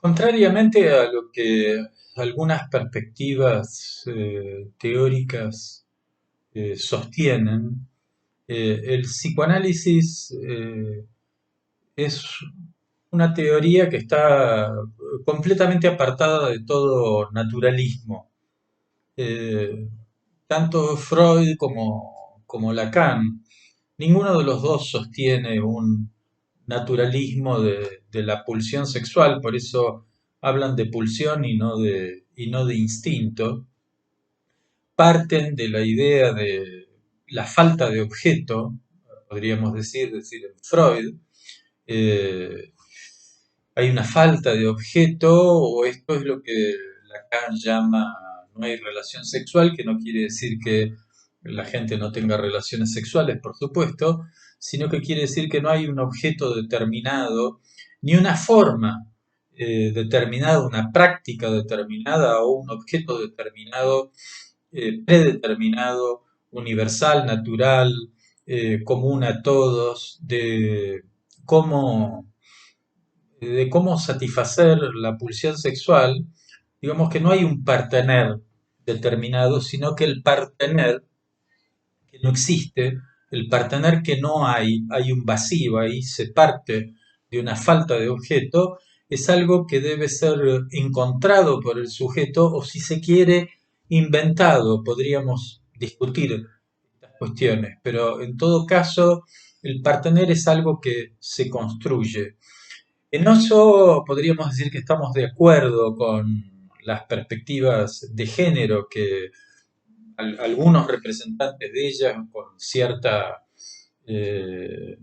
Contrariamente a lo que algunas perspectivas teóricas sostienen, el psicoanálisis es una teoría que está completamente apartada de todo naturalismo. Eh, Tanto Freud como Lacan, ninguno de los dos sostiene un naturalismo de la pulsión sexual, por eso hablan de pulsión y no de instinto. Parten de la idea de la falta de objeto, podríamos decir en Freud, eh, hay una falta de objeto, o esto es lo que Lacan llama no hay relación sexual, que no quiere decir que la gente no tenga relaciones sexuales, por supuesto, sino que quiere decir que no hay un objeto determinado, ni una forma determinada, una práctica determinada o un objeto determinado, predeterminado, universal, natural, común a todos, cómo de cómo satisfacer la pulsión sexual. Digamos que no hay un partener determinado, sino que el partener que no existe, el partener que no hay un vacío ahí, se parte de una falta de objeto, es algo que debe ser encontrado por el sujeto o, si se quiere, inventado. Podríamos discutir estas cuestiones, pero en todo caso el partener es algo que se construye. En eso podríamos decir que estamos de acuerdo con las perspectivas de género que algunos representantes de ellas, con cierta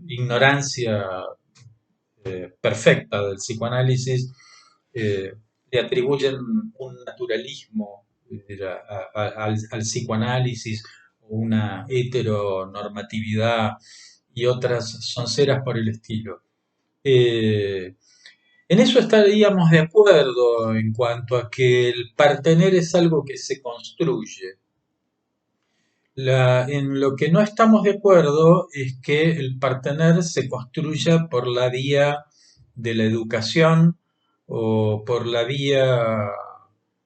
ignorancia perfecta del psicoanálisis, eh, le atribuyen un naturalismo al psicoanálisis, una heteronormatividad y otras sonceras por el estilo. Eh, en eso estaríamos de acuerdo en cuanto a que el partener es algo que se construye. En lo que no estamos de acuerdo es que el partener se construya por la vía de la educación o por la vía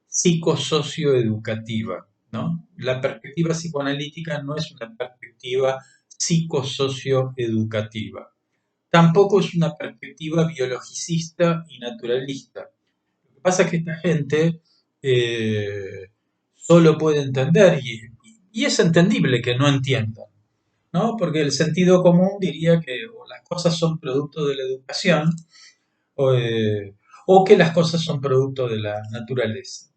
psicosocioeducativa, ¿no? La perspectiva psicoanalítica no es una perspectiva psicosocioeducativa. Tampoco es una perspectiva biologicista y naturalista. Lo que pasa es que esta gente solo puede entender, y es entendible que no entiendan, ¿no? Porque el sentido común diría que o las cosas son producto de la educación o que las cosas son producto de la naturaleza.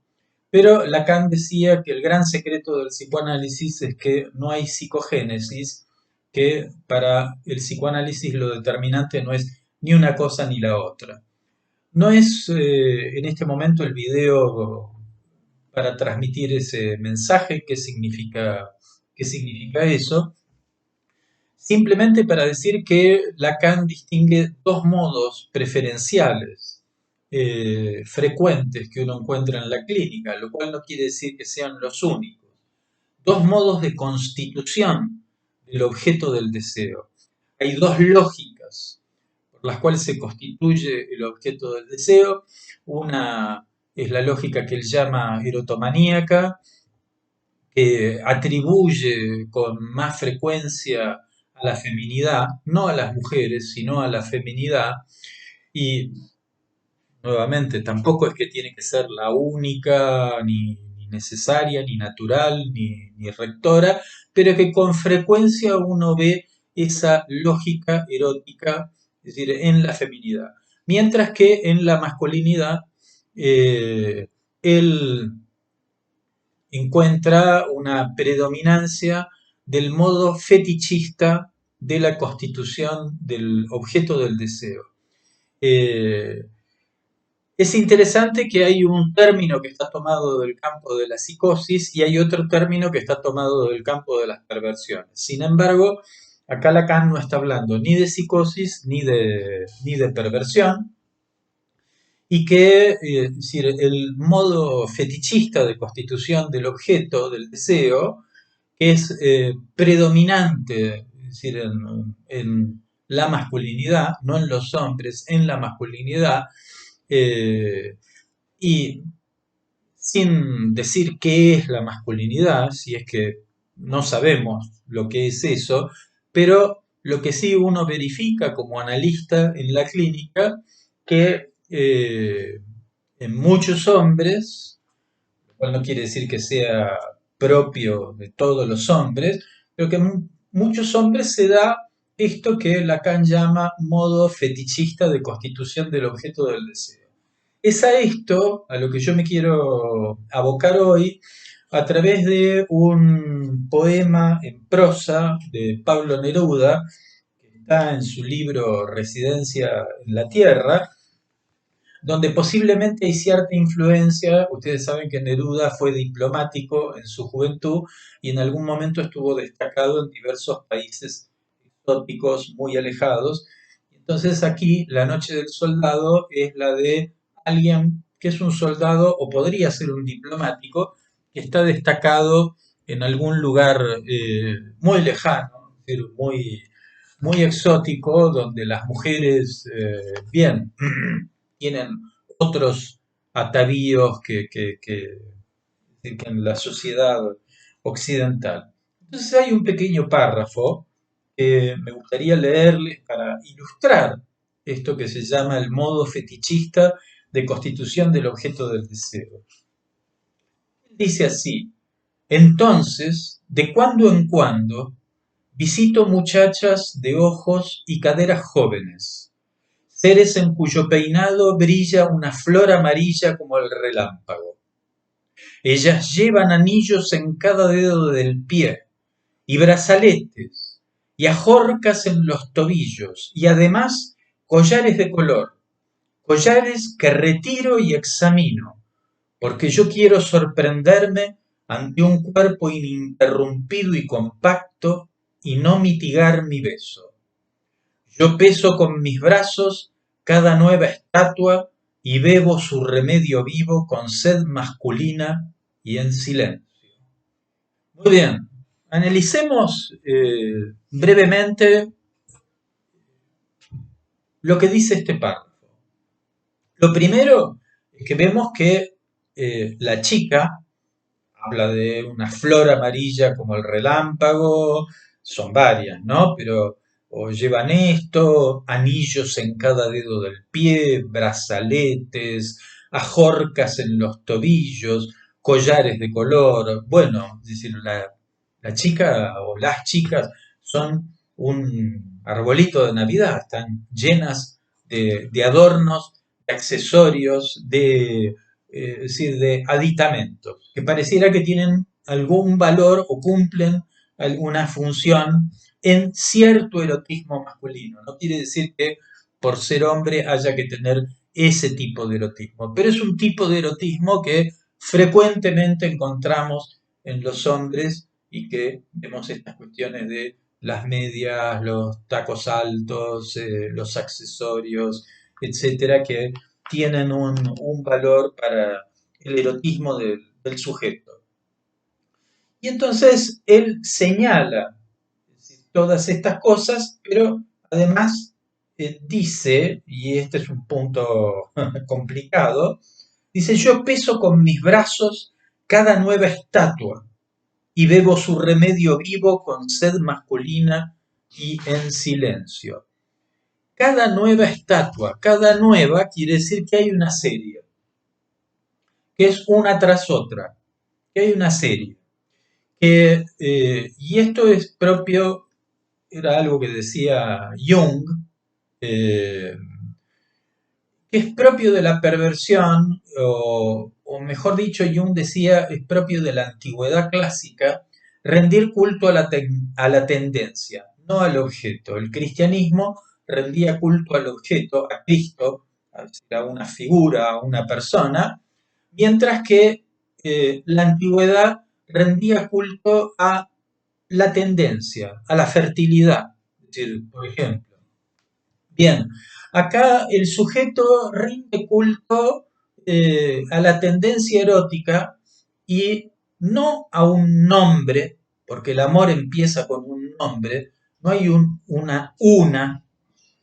Pero Lacan decía que el gran secreto del psicoanálisis es que no hay psicogénesis, que para el psicoanálisis lo determinante no es ni una cosa ni la otra. No es en este momento el video para transmitir ese mensaje, qué significa eso, simplemente para decir que Lacan distingue dos modos preferenciales frecuentes que uno encuentra en la clínica, lo cual no quiere decir que sean los únicos. Dos modos de constitución del objeto del deseo. Hay dos lógicas por las cuales se constituye el objeto del deseo. Una es la lógica que él llama erotomaníaca, que atribuye con más frecuencia a la feminidad, no a las mujeres, sino a la feminidad, y nuevamente tampoco es que tiene que ser la única, ni necesaria, ni natural, ni rectora, pero que con frecuencia uno ve esa lógica erótica, es decir, en la feminidad. Mientras que en la masculinidad, él encuentra una predominancia del modo fetichista de la constitución del objeto del deseo. Eh, es interesante que hay un término que está tomado del campo de la psicosis y hay otro término que está tomado del campo de las perversiones. Sin embargo, acá Lacan no está hablando ni de psicosis ni de perversión, y que es decir, el modo fetichista de constitución del objeto, del deseo, que es predominante, es decir, en la masculinidad, no en los hombres, en la masculinidad, Eh, y sin decir qué es la masculinidad, si es que no sabemos lo que es eso, pero lo que sí uno verifica como analista en la clínica, que en muchos hombres, lo cual no quiere decir que sea propio de todos los hombres, pero que en muchos hombres se da esto que Lacan llama modo fetichista de constitución del objeto del deseo. Es a esto a lo que yo me quiero abocar hoy a través de un poema en prosa de Pablo Neruda, que está en su libro Residencia en la Tierra, donde posiblemente hay cierta influencia. Ustedes saben que Neruda fue diplomático en su juventud y en algún momento estuvo destacado en diversos países exóticos muy alejados. Entonces aquí La Noche del Soldado es la de alguien que es un soldado o podría ser un diplomático que está destacado en algún lugar muy lejano, es decir, muy exótico, donde las mujeres, bien, tienen otros atavíos que en la sociedad occidental. Entonces hay un pequeño párrafo que me gustaría leerles para ilustrar esto que se llama el modo fetichista de constitución del objeto del deseo. Dice así: entonces, de cuando en cuando, visito muchachas de ojos y caderas jóvenes, seres en cuyo peinado brilla una flor amarilla como el relámpago. Ellas llevan anillos en cada dedo del pie, y brazaletes, y ajorcas en los tobillos, y además collares de color, collares que retiro y examino, porque yo quiero sorprenderme ante un cuerpo ininterrumpido y compacto y no mitigar mi beso. Yo peso con mis brazos cada nueva estatua y bebo su remedio vivo con sed masculina y en silencio. Muy bien, analicemos brevemente lo que dice este párrafo. Lo primero es que vemos que la chica habla de una flor amarilla como el relámpago, son varias, ¿no? Pero o llevan esto, anillos en cada dedo del pie, brazaletes, ajorcas en los tobillos, collares de color. Bueno, es decir, la chica o las chicas son un arbolito de Navidad, están llenas de adornos, de accesorios, es decir, de aditamentos, que pareciera que tienen algún valor o cumplen alguna función en cierto erotismo masculino. No quiere decir que por ser hombre haya que tener ese tipo de erotismo, pero es un tipo de erotismo que frecuentemente encontramos en los hombres y que vemos estas cuestiones de las medias, los tacos altos, los accesorios, etcétera, que tienen un valor para el erotismo del sujeto. Y entonces él señala todas estas cosas, pero además dice, y este es un punto complicado, dice: yo peso con mis brazos cada nueva estatua y bebo su remedio vivo con sed masculina y en silencio. Cada nueva estatua, cada nueva quiere decir que hay una serie, que es una tras otra, que hay una serie. Y esto es propio, era algo que decía Jung, eh, que es propio de la perversión, o mejor dicho, Jung decía, es propio de la antigüedad clásica, rendir culto a la tendencia, no al objeto. El cristianismo rendía culto al objeto, a Cristo, a una figura, a una persona, mientras que la antigüedad rendía culto a la tendencia, a la fertilidad. Es decir, por ejemplo, bien, acá el sujeto rinde culto a la tendencia erótica y no a un nombre, porque el amor empieza con un nombre, no hay una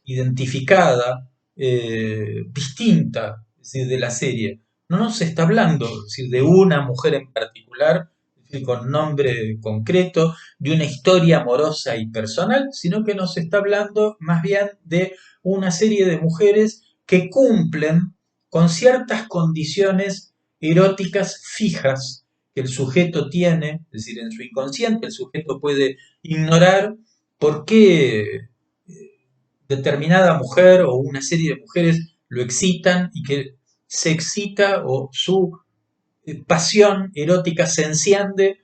identificada, distinta. Es decir, de la serie. No nos está hablando, es decir, de una mujer en particular, es decir, con nombre concreto, de una historia amorosa y personal, sino que nos está hablando más bien de una serie de mujeres que cumplen con ciertas condiciones eróticas fijas que el sujeto tiene, es decir, en su inconsciente el sujeto puede ignorar por qué determinada mujer o una serie de mujeres lo excitan y que se excita o su pasión erótica se enciende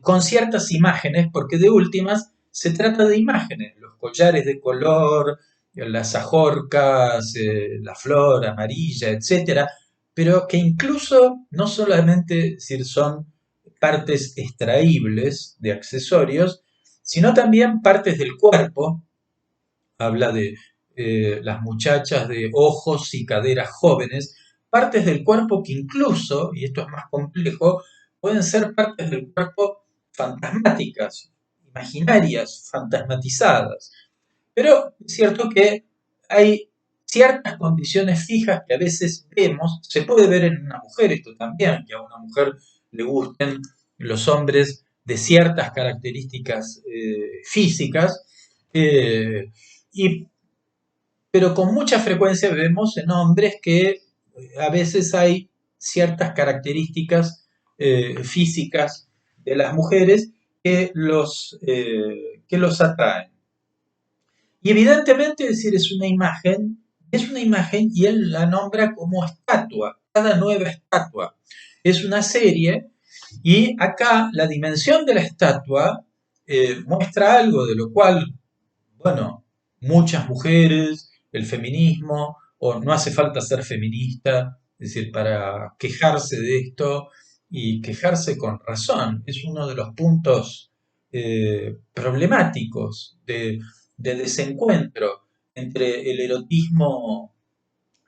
con ciertas imágenes, porque de últimas se trata de imágenes, los collares de color, las ajorcas, la flor amarilla, etcétera, pero que incluso no solamente decir, son partes extraíbles de accesorios, sino también partes del cuerpo. Habla de las muchachas de ojos y caderas jóvenes, partes del cuerpo que incluso, y esto es más complejo, pueden ser partes del cuerpo fantasmáticas, imaginarias, fantasmatizadas. Pero es cierto que hay ciertas condiciones fijas que a veces vemos, se puede ver en una mujer esto también, que a una mujer le gusten los hombres de ciertas características físicas, eh, y, pero con mucha frecuencia vemos en hombres que a veces hay ciertas características físicas de las mujeres que los atraen. Y evidentemente, es decir, es una imagen y él la nombra como estatua, cada nueva estatua. Es una serie y acá la dimensión de la estatua muestra algo de lo cual, bueno, muchas mujeres, el feminismo, o no hace falta ser feminista, es decir, para quejarse de esto y quejarse con razón. Es uno de los puntos problemáticos de desencuentro entre el erotismo,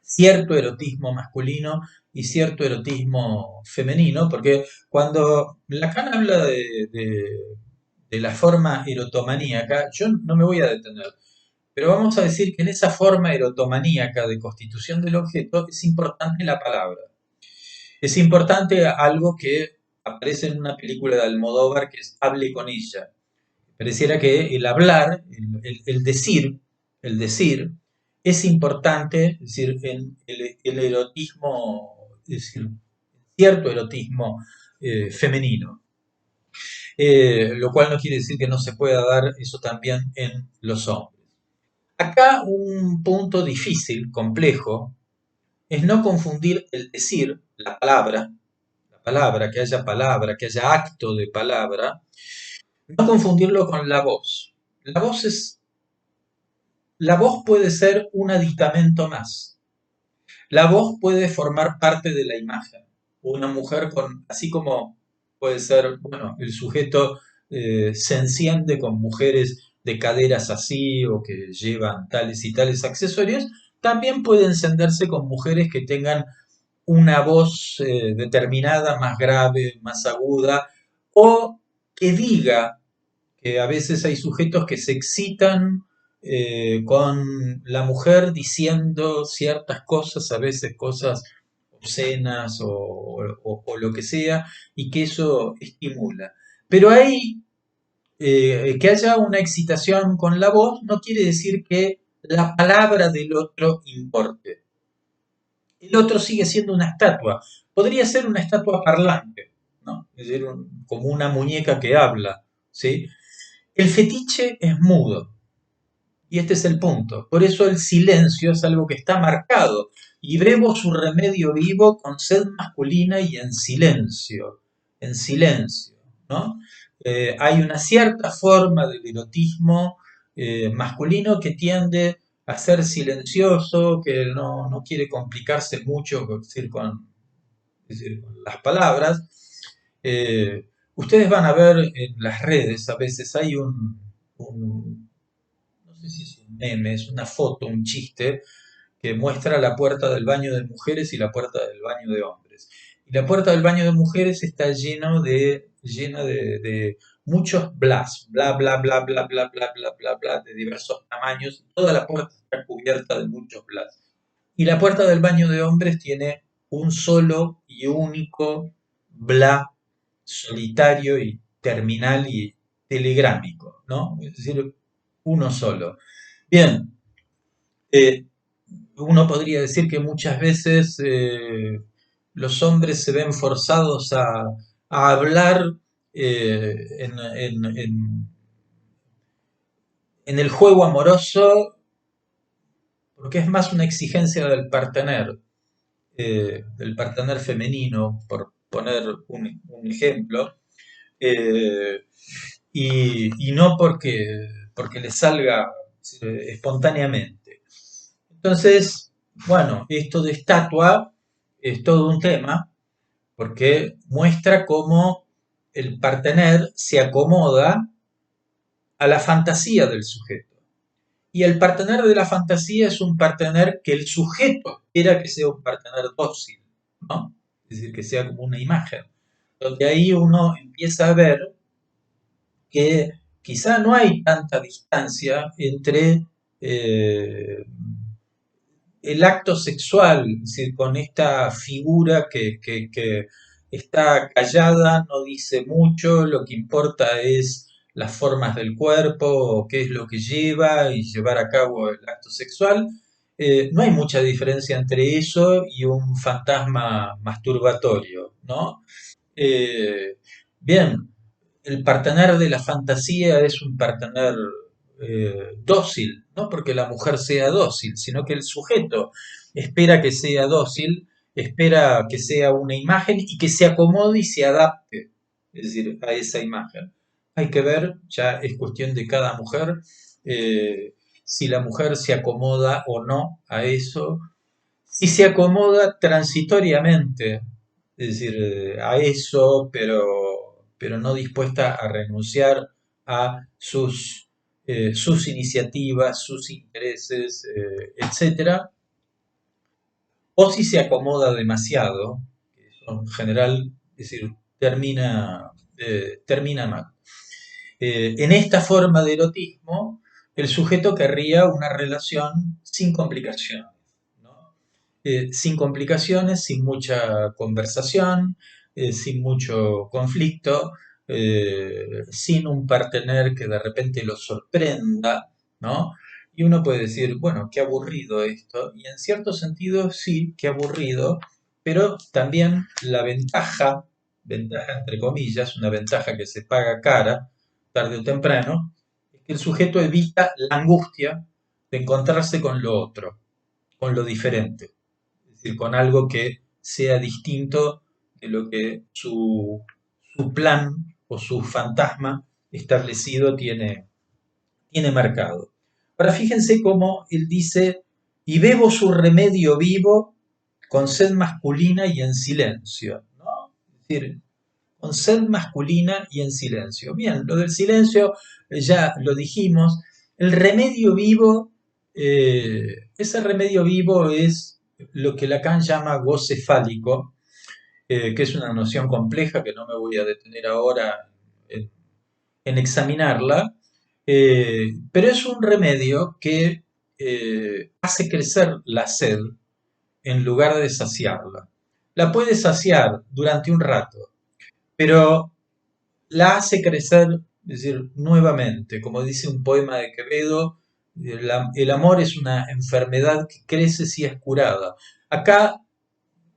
cierto erotismo masculino y cierto erotismo femenino, porque cuando Lacan habla de la forma erotomaníaca, yo no me voy a detener, pero vamos a decir que en esa forma erotomaníaca de constitución del objeto es importante la palabra. Es importante algo que aparece en una película de Almodóvar que es Hable con ella. Pareciera que el hablar, el decir, es importante, es decir, en el erotismo, es decir, cierto erotismo femenino. Lo cual no quiere decir que no se pueda dar eso también en los hombres. Acá un punto difícil, complejo, es no confundir el decir, palabra, que haya acto de palabra, no confundirlo con la voz. La voz puede ser un aditamento más. La voz puede formar parte de la imagen. Una mujer con, así como puede ser, bueno, el sujeto se enciende con mujeres de caderas así o que llevan tales y tales accesorios, también puede encenderse con mujeres que tengan una voz determinada, más grave, más aguda, o que diga que a veces hay sujetos que se excitan con la mujer diciendo ciertas cosas, a veces cosas obscenas o lo que sea, y que eso estimula. Pero ahí, que haya una excitación con la voz no quiere decir que la palabra del otro importe. El otro sigue siendo una estatua. Podría ser una estatua parlante, ¿no? Es decir, como una muñeca que habla, ¿sí? El fetiche es mudo. Y este es el punto. Por eso el silencio es algo que está marcado. Y bebo su remedio vivo con sed masculina y en silencio, ¿no? Hay una cierta forma del erotismo masculino que tiende a ser silencioso, que no quiere complicarse mucho es decir, con las palabras. Ustedes van a ver en las redes, a veces hay no sé si es un meme, es una foto, un chiste, que muestra la puerta del baño de mujeres y la puerta del baño de hombres. Y la puerta del baño de mujeres está llena de muchos blas, bla, bla, bla, bla, bla, bla, bla, bla, bla, de diversos tamaños. Toda la puerta está cubierta de muchos blas. Y la puerta del baño de hombres tiene un solo y único bla solitario y terminal y telegrámico, ¿no? Es decir, uno solo. Bien, eh, uno podría decir que muchas veces los hombres se ven forzados a hablar en el juego amoroso porque es más una exigencia del partener femenino, por poner un ejemplo, eh, y no porque le salga espontáneamente. Entonces, bueno, esto de estatua es todo un tema porque muestra cómo el partener se acomoda a la fantasía del sujeto. Y el partener de la fantasía es un partener que el sujeto quiera que sea un partener dócil, ¿no? Es decir, que sea como una imagen. Donde ahí uno empieza a ver que quizá no hay tanta distancia entre el acto sexual, es decir, con esta figura que está callada, no dice mucho, lo que importa es las formas del cuerpo, qué es lo que lleva y llevar a cabo el acto sexual. No hay mucha diferencia entre eso y un fantasma masturbatorio, ¿no? Eh, bien, el partener de la fantasía es un partener dócil, no porque la mujer sea dócil, sino que el sujeto espera que sea dócil, espera que sea una imagen y que se acomode y se adapte, es decir, a esa imagen. Hay que ver, ya es cuestión de cada mujer, si la mujer se acomoda o no a eso, si se acomoda transitoriamente, es decir, a eso, pero no dispuesta a renunciar a sus iniciativas, sus intereses, etcétera, o si se acomoda demasiado, que eso en general, es decir, termina mal. En esta forma de erotismo, el sujeto querría una relación sin complicaciones, ¿no? Sin complicaciones, sin mucha conversación, sin mucho conflicto, sin un partener que de repente lo sorprenda, ¿no? Y uno puede decir, bueno, qué aburrido esto, y en cierto sentido sí, qué aburrido, pero también la ventaja entre comillas, una ventaja que se paga cara, tarde o temprano, es que el sujeto evita la angustia de encontrarse con lo otro, con lo diferente, es decir, con algo que sea distinto de lo que su plan o su fantasma establecido tiene marcado. Ahora fíjense cómo él dice, y bebo su remedio vivo con sed masculina y en silencio, ¿no? Es decir, con sed masculina y en silencio. Bien, lo del silencio ya lo dijimos. El remedio vivo, ese remedio vivo es lo que Lacan llama goce fálico, que es una noción compleja que no me voy a detener ahora en, en examinarla, pero es un remedio que hace crecer la sed en lugar de saciarla. La puede saciar durante un rato, pero la hace crecer, es decir, nuevamente, como dice un poema de Quevedo, el amor es una enfermedad que crece si es curada. Acá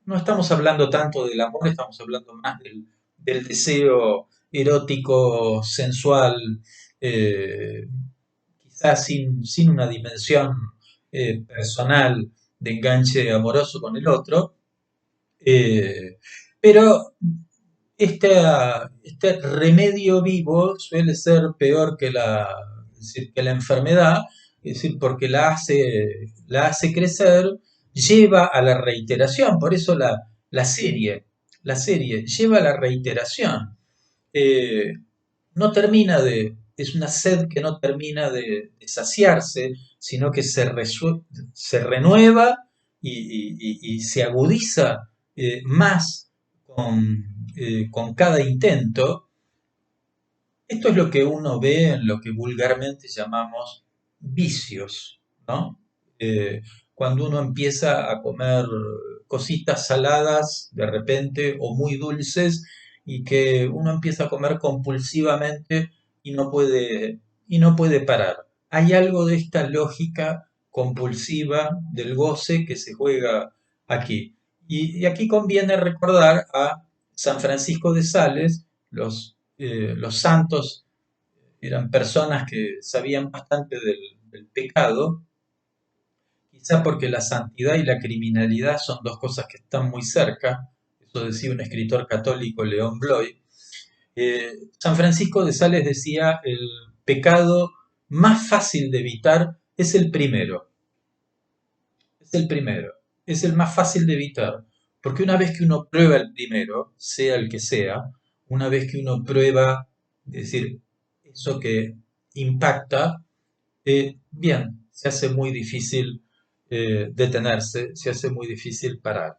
no estamos hablando tanto del amor, estamos hablando más del deseo erótico, sensual, eh, quizás sin una dimensión personal de enganche amoroso con el otro, eh, pero este remedio vivo suele ser peor que es decir, que la enfermedad, es decir, porque la hace crecer, lleva a la reiteración, por eso la serie lleva a la reiteración. Eh, no termina es una sed que no termina de saciarse, sino que se renueva y se agudiza más con cada intento. Esto es lo que uno ve en lo que vulgarmente llamamos vicios, ¿no? cuando uno empieza a comer cositas saladas de repente o muy dulces y que uno empieza a comer compulsivamente y y no puede parar. Hay algo de esta lógica compulsiva del goce que se juega aquí. Y aquí conviene recordar a San Francisco de Sales, los santos eran personas que sabían bastante del pecado, quizá porque la santidad y la criminalidad son dos cosas que están muy cerca, eso decía un escritor católico, León Bloy. San Francisco de Sales decía, el pecado más fácil de evitar es el primero, es el más fácil de evitar, porque una vez que uno prueba el primero, sea el que sea, una vez que uno prueba, es decir, eso que impacta, bien, se hace muy difícil detenerse, se hace muy difícil parar.